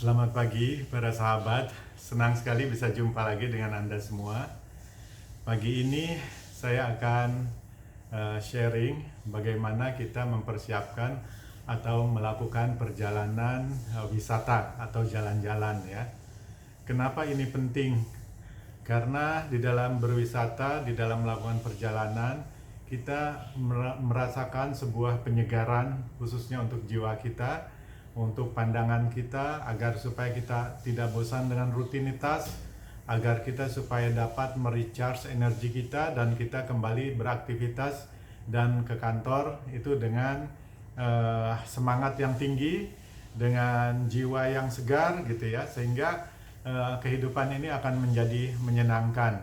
Selamat pagi para sahabat, senang sekali bisa jumpa lagi dengan Anda semua. Pagi ini saya akan sharing bagaimana kita mempersiapkan atau melakukan perjalanan wisata atau jalan-jalan ya. Kenapa ini penting? Karena di dalam berwisata, di dalam melakukan perjalanan, kita merasakan sebuah penyegaran khususnya untuk jiwa kita, untuk pandangan kita, agar supaya kita tidak bosan dengan rutinitas, agar kita supaya dapat merecharge energi kita dan kita kembali beraktivitas dan ke kantor itu dengan semangat yang tinggi, dengan jiwa yang segar gitu ya, sehingga kehidupan ini akan menjadi menyenangkan.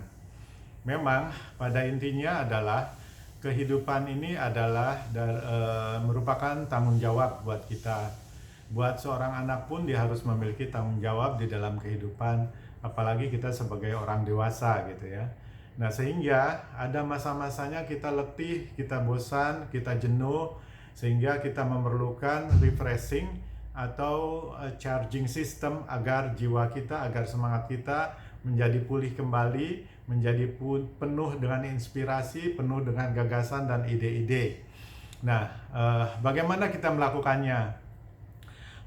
Memang pada intinya adalah kehidupan ini adalah merupakan tanggung jawab buat kita. Buat seorang anak pun dia harus memiliki tanggung jawab di dalam kehidupan, apalagi kita sebagai orang dewasa gitu ya. Nah, sehingga ada masa-masanya kita letih, kita bosan, kita jenuh, sehingga kita memerlukan refreshing atau charging system agar jiwa kita, agar semangat kita menjadi pulih kembali, menjadi penuh dengan inspirasi, penuh dengan gagasan dan ide-ide. Nah, bagaimana kita melakukannya?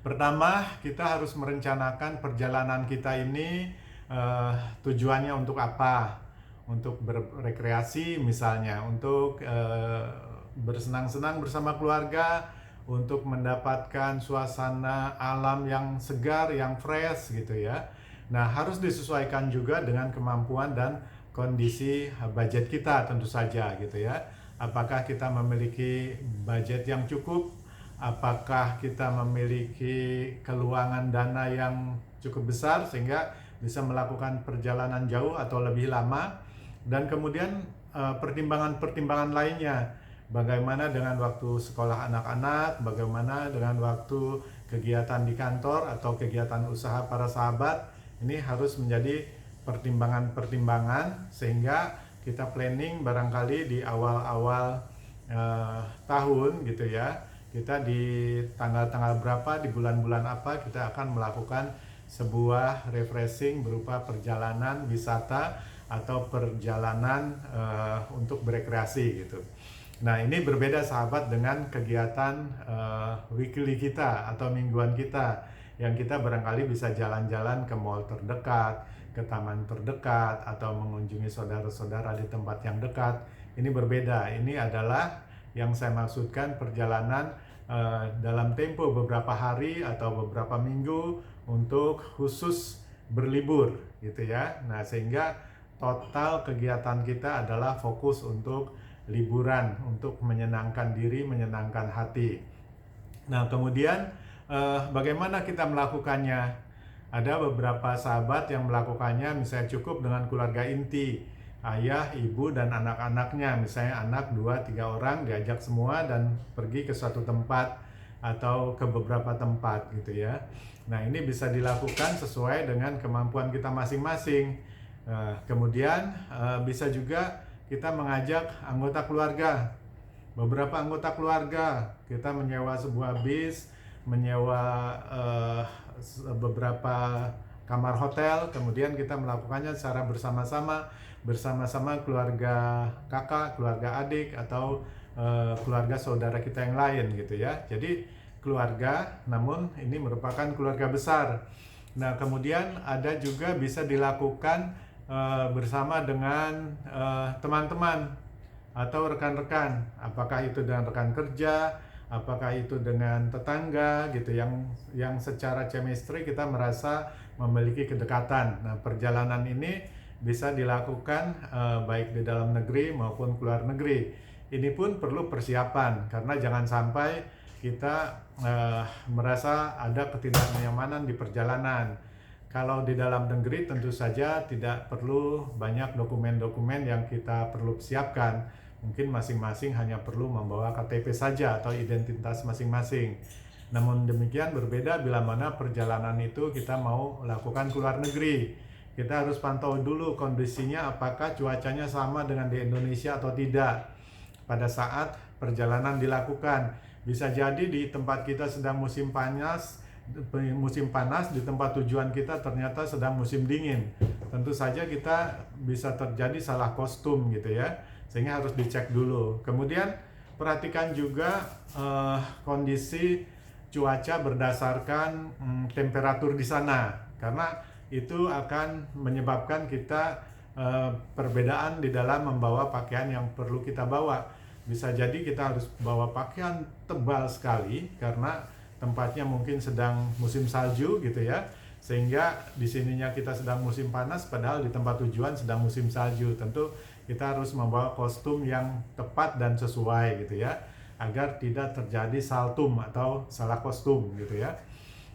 Pertama, kita harus merencanakan perjalanan kita ini tujuannya untuk apa? Untuk berrekreasi misalnya, untuk bersenang-senang bersama keluarga, untuk mendapatkan suasana alam yang segar, yang fresh gitu ya. Nah, harus disesuaikan juga dengan kemampuan dan kondisi budget kita tentu saja gitu ya. Apakah kita memiliki budget yang cukup? Apakah kita memiliki keluangan dana yang cukup besar sehingga bisa melakukan perjalanan jauh atau lebih lama? Dan kemudian pertimbangan-pertimbangan lainnya, bagaimana dengan waktu sekolah anak-anak, bagaimana dengan waktu kegiatan di kantor atau kegiatan usaha para sahabat. Ini harus menjadi pertimbangan-pertimbangan sehingga kita planning barangkali di awal-awal tahun gitu ya. Kita di tanggal-tanggal berapa, di bulan-bulan apa kita akan melakukan sebuah refreshing berupa perjalanan wisata atau perjalanan untuk berekreasi gitu. Nah, ini berbeda sahabat dengan kegiatan weekly kita atau mingguan kita, yang kita barangkali bisa jalan-jalan ke mall terdekat, ke taman terdekat, atau mengunjungi saudara-saudara di tempat yang dekat. Ini berbeda. Ini adalah yang saya maksudkan perjalanan dalam tempo beberapa hari atau beberapa minggu untuk khusus berlibur gitu ya. Nah, sehingga total kegiatan kita adalah fokus untuk liburan, untuk menyenangkan diri, menyenangkan hati. Nah, kemudian bagaimana kita melakukannya? Ada beberapa sahabat yang melakukannya misalnya cukup dengan keluarga inti, ayah, ibu, dan anak-anaknya. Misalnya anak 2-3 orang diajak semua dan pergi ke suatu tempat atau ke beberapa tempat gitu ya. Nah, ini bisa dilakukan sesuai dengan kemampuan kita masing-masing. Kemudian bisa juga kita mengajak anggota keluarga, beberapa anggota keluarga, kita menyewa sebuah bis, menyewa beberapa kamar hotel, kemudian kita melakukannya secara bersama-sama keluarga kakak, keluarga adik, atau keluarga saudara kita yang lain gitu ya. Jadi keluarga, namun ini merupakan keluarga besar. Nah, kemudian ada juga bisa dilakukan bersama dengan teman-teman atau rekan-rekan, apakah itu dengan rekan kerja, apakah itu dengan tetangga gitu, yang secara chemistry kita merasa memiliki kedekatan. Nah, perjalanan ini bisa dilakukan baik di dalam negeri maupun keluar negeri. Ini pun perlu persiapan, karena jangan sampai kita merasa ada ketidaknyamanan di perjalanan. Kalau di dalam negeri tentu saja tidak perlu banyak dokumen-dokumen yang kita perlu siapkan. Mungkin masing-masing hanya perlu membawa KTP saja atau identitas masing-masing. Namun demikian berbeda bila mana perjalanan itu kita mau lakukan ke luar negeri. Kita harus pantau dulu kondisinya, apakah cuacanya sama dengan di Indonesia atau tidak pada saat perjalanan dilakukan. Bisa jadi di tempat kita sedang musim panas, musim panas, di tempat tujuan kita ternyata sedang musim dingin. Tentu saja kita bisa terjadi salah kostum gitu ya, sehingga harus dicek dulu. Kemudian perhatikan juga kondisi cuaca berdasarkan temperatur di sana, karena itu akan menyebabkan kita perbedaan di dalam membawa pakaian yang perlu kita bawa. Bisa jadi kita harus bawa pakaian tebal sekali karena tempatnya mungkin sedang musim salju gitu ya, sehingga di sininya kita sedang musim panas padahal di tempat tujuan sedang musim salju. Tentu kita harus membawa kostum yang tepat dan sesuai gitu ya, agar tidak terjadi saltum atau salah kostum gitu ya.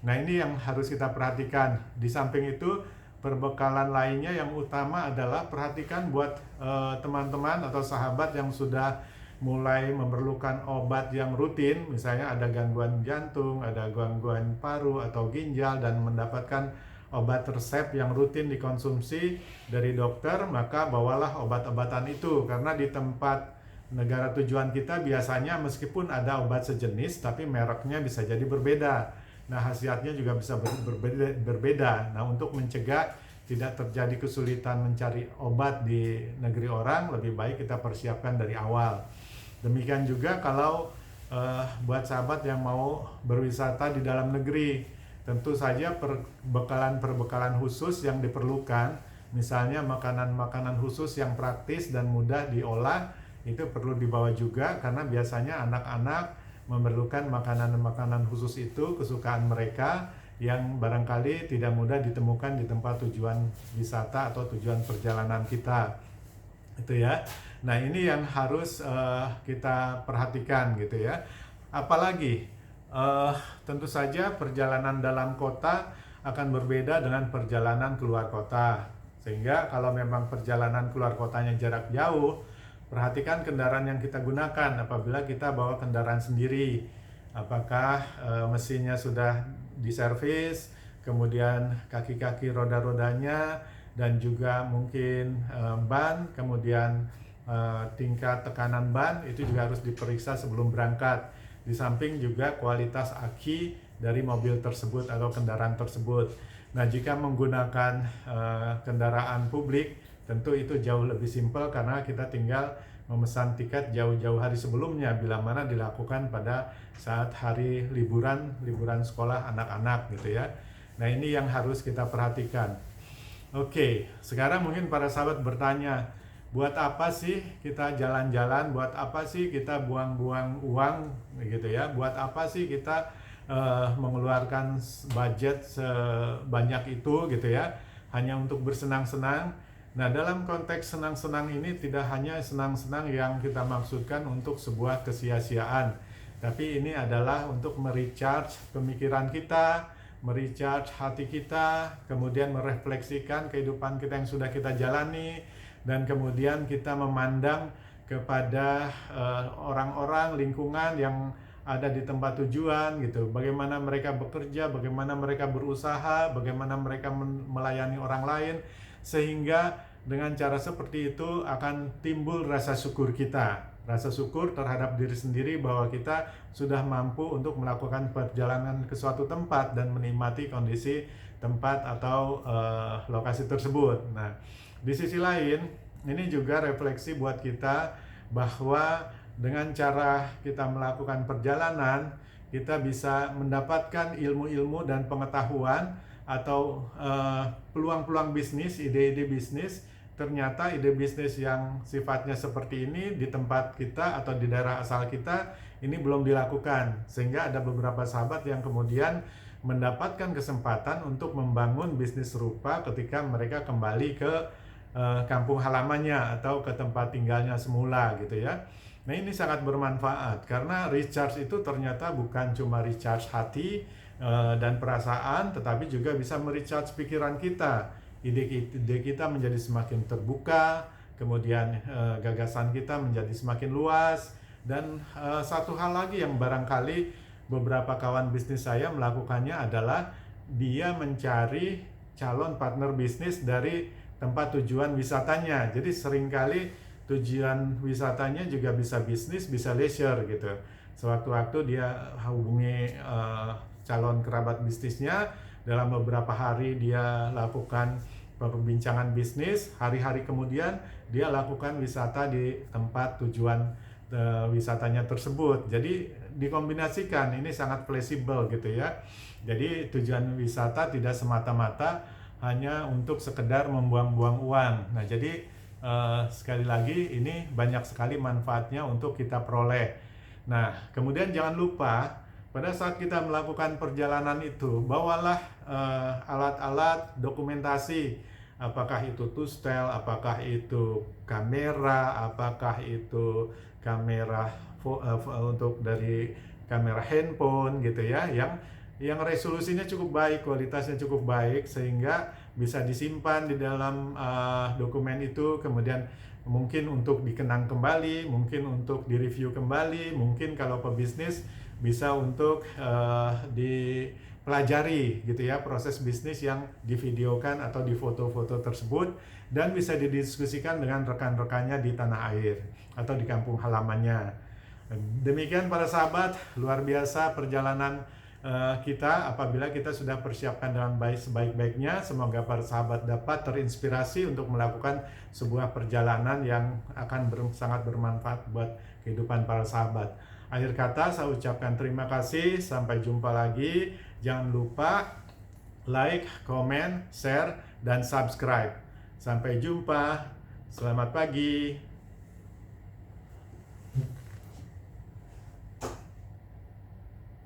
Nah, ini yang harus kita perhatikan. Di samping itu, perbekalan lainnya yang utama adalah perhatikan buat teman-teman atau sahabat yang sudah mulai memerlukan obat yang rutin, misalnya ada gangguan jantung, ada gangguan paru atau ginjal, dan mendapatkan obat resep yang rutin dikonsumsi dari dokter, maka bawalah obat-obatan itu, karena di tempat negara tujuan kita biasanya meskipun ada obat sejenis, tapi mereknya bisa jadi berbeda. Nah, khasiatnya juga bisa berbeda. Nah, untuk mencegah tidak terjadi kesulitan mencari obat di negeri orang, lebih baik kita persiapkan dari awal. Demikian juga kalau buat sahabat yang mau berwisata di dalam negeri, tentu saja perbekalan khusus yang diperlukan, misalnya makanan-makanan khusus yang praktis dan mudah diolah, itu perlu dibawa juga, karena biasanya anak-anak memerlukan makanan-makanan khusus itu, kesukaan mereka, yang barangkali tidak mudah ditemukan di tempat tujuan wisata atau tujuan perjalanan kita, itu ya. Nah, ini yang harus kita perhatikan gitu ya. Apalagi tentu saja perjalanan dalam kota akan berbeda dengan perjalanan keluar kota, sehingga kalau memang perjalanan keluar kotanya jarak jauh, perhatikan kendaraan yang kita gunakan. Apabila kita bawa kendaraan sendiri, apakah mesinnya sudah diservis, kemudian kaki-kaki roda-rodanya, dan juga mungkin ban, kemudian tingkat tekanan ban itu juga harus diperiksa sebelum berangkat. Di samping juga kualitas aki dari mobil tersebut atau kendaraan tersebut. Nah, jika menggunakan kendaraan publik, tentu itu jauh lebih simpel karena kita tinggal memesan tiket jauh-jauh hari sebelumnya, bila mana dilakukan pada saat hari liburan sekolah anak-anak gitu ya. Nah, ini yang harus kita perhatikan. Oke, sekarang mungkin para sahabat bertanya, buat apa sih kita jalan-jalan? Buat apa sih kita buang-buang uang gitu ya? Buat apa sih kita mengeluarkan budget sebanyak itu gitu ya? Hanya untuk bersenang-senang. Nah, dalam konteks senang-senang ini tidak hanya senang-senang yang kita maksudkan untuk sebuah kesia-siaan, tapi ini adalah untuk merecharge pemikiran kita, merecharge hati kita, kemudian merefleksikan kehidupan kita yang sudah kita jalani, dan kemudian kita memandang kepada orang-orang, lingkungan yang ada di tempat tujuan gitu. Bagaimana mereka bekerja, bagaimana mereka berusaha, bagaimana mereka melayani orang lain, sehingga dengan cara seperti itu akan timbul rasa syukur kita. Rasa syukur terhadap diri sendiri bahwa kita sudah mampu untuk melakukan perjalanan ke suatu tempat dan menikmati kondisi tempat atau lokasi tersebut. Nah, di sisi lain, ini juga refleksi buat kita bahwa dengan cara kita melakukan perjalanan, kita bisa mendapatkan ilmu-ilmu dan pengetahuan atau peluang-peluang bisnis, ide-ide bisnis. Ternyata ide bisnis yang sifatnya seperti ini di tempat kita atau di daerah asal kita ini belum dilakukan, sehingga ada beberapa sahabat yang kemudian mendapatkan kesempatan untuk membangun bisnis serupa ketika mereka kembali ke kampung halamannya atau ke tempat tinggalnya semula gitu ya. Nah, ini sangat bermanfaat karena recharge itu ternyata bukan cuma recharge hati dan perasaan, tetapi juga bisa merecharge pikiran kita. Ide kita menjadi semakin terbuka, kemudian gagasan kita menjadi semakin luas, dan satu hal lagi yang barangkali beberapa kawan bisnis saya melakukannya adalah dia mencari calon partner bisnis dari tempat tujuan wisatanya. Jadi seringkali tujuan wisatanya juga bisa bisnis, bisa leisure gitu. Sewaktu-waktu dia hubungi calon kerabat bisnisnya. Dalam beberapa hari dia lakukan perbincangan bisnis, hari-hari kemudian dia lakukan wisata di tempat tujuan wisatanya tersebut. Jadi dikombinasikan, ini sangat fleksibel gitu ya. Jadi tujuan wisata tidak semata-mata hanya untuk sekedar membuang-buang uang. Nah, jadi sekali lagi ini banyak sekali manfaatnya untuk kita peroleh. Nah, kemudian jangan lupa pada saat kita melakukan perjalanan itu, bawalah alat-alat dokumentasi, apakah itu tustel, apakah itu kamera, apakah itu kamera untuk dari kamera handphone gitu ya, yang resolusinya cukup baik, kualitasnya cukup baik, sehingga bisa disimpan di dalam dokumen itu, kemudian mungkin untuk dikenang kembali, mungkin untuk direview kembali, mungkin kalau pebisnis bisa untuk dipelajari gitu ya, proses bisnis yang divideokan atau di foto-foto tersebut, dan bisa didiskusikan dengan rekan-rekannya di tanah air atau di kampung halamannya. Demikian para sahabat, luar biasa perjalanan kita apabila kita sudah persiapkan dengan baik sebaik-baiknya. Semoga para sahabat dapat terinspirasi untuk melakukan sebuah perjalanan yang akan sangat bermanfaat buat kehidupan para sahabat. Akhir kata saya ucapkan terima kasih, sampai jumpa lagi. Jangan lupa like, comment, share, dan subscribe. Sampai jumpa, selamat pagi.